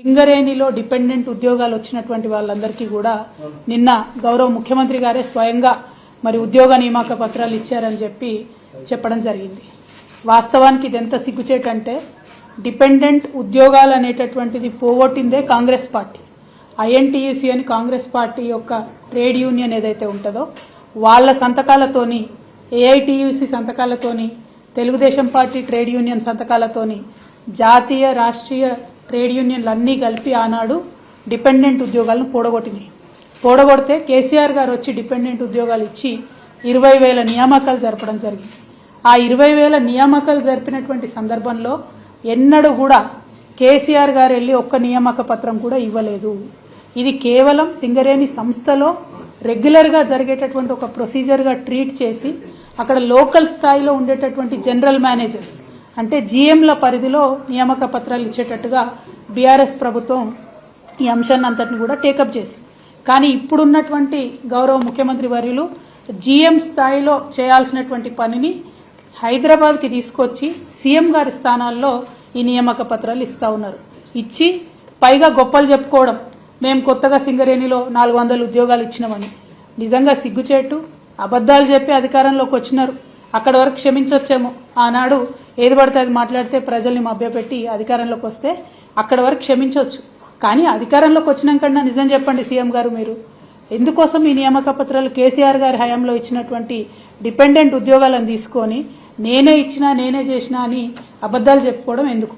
సింగరేణిలో డిపెండెంట్ ఉద్యోగాలు వచ్చినటువంటి వాళ్ళందరికీ కూడా నిన్న గౌరవ ముఖ్యమంత్రి గారే స్వయంగా మరి ఉద్యోగ నియామక పత్రాలు ఇచ్చారని చెప్పడం జరిగింది. వాస్తవానికి ఇది ఎంత సిగ్గుచేటంటే డిపెండెంట్ ఉద్యోగాలు అనేటటువంటిది పోగొట్టిందే కాంగ్రెస్ పార్టీ. ఐఎన్టీయూసీ అని కాంగ్రెస్ పార్టీ యొక్క ట్రేడ్ యూనియన్ ఏదైతే ఉంటుందో వాళ్ళ సంతకాలతోని, AITUC సంతకాలతోని, Telugu Desam party trade union సంతకాలతోని జాతీయ రాష్ట్రీయ ట్రేడ్ యూనియన్లన్నీ కలిపి ఆనాడు డిపెండెంట్ ఉద్యోగాలను పోడగొడితే కేసీఆర్ గారు వచ్చి డిపెండెంట్ ఉద్యోగాలు ఇచ్చి 20,000 నియామకాలు జరపడం జరిగింది. ఆ 20,000 నియామకాలు జరిపినటువంటి సందర్భంలో ఎన్నడూ కూడా కేసీఆర్ గారు వెళ్ళి ఒక్క నియామక పత్రం కూడా ఇవ్వలేదు. ఇది కేవలం సింగరేణి సంస్థలో రెగ్యులర్గా జరిగేటటువంటి ఒక ప్రొసీజర్గా ట్రీట్ చేసి అక్కడ లోకల్ స్థాయిలో ఉండేటటువంటి జనరల్ మేనేజర్స్ అంటే జీఎంల పరిధిలో నియామక పత్రాలు ఇచ్చేటట్టుగా బీఆర్ఎస్ ప్రభుత్వం ఈ అంశాన్ని అంతటిని కూడా టేకప్ చేసింది. కానీ ఇప్పుడున్నటువంటి గౌరవ ముఖ్యమంత్రి వర్యులు జీఎం స్థాయిలో చేయాల్సినటువంటి పనిని హైదరాబాద్కి తీసుకొచ్చి సీఎం గారి స్థానాల్లో ఈ నియామక పత్రాలు ఇస్తా ఉన్నారు. ఇచ్చి పైగా గొప్పలు చెప్పుకోవడం, మేము కొత్తగా సింగరేణిలో 400 ఉద్యోగాలు ఇచ్చినామని. నిజంగా సిగ్గుచేటు. అబద్దాలు చెప్పి అధికారంలోకి వచ్చినారు. అక్కడి వరకు క్షమించవచ్చేమో. ఆనాడు ఏది పడితే అది మాట్లాడితే ప్రజల్ని మభ్యపెట్టి అధికారంలోకి వస్తే అక్కడి వరకు క్షమించవచ్చు. కానీ అధికారంలోకి వచ్చినాకన్నా నిజం చెప్పండి సీఎం గారు, మీరు ఎందుకోసం ఈ నియామక పత్రాలు కేసీఆర్ గారి హయాంలో ఇచ్చినటువంటి డిపెండెంట్ ఉద్యోగాలను తీసుకొని నేనే ఇచ్చినా నేనే చేసినా అని అబద్దాలు చెప్పుకోవడం ఎందుకు?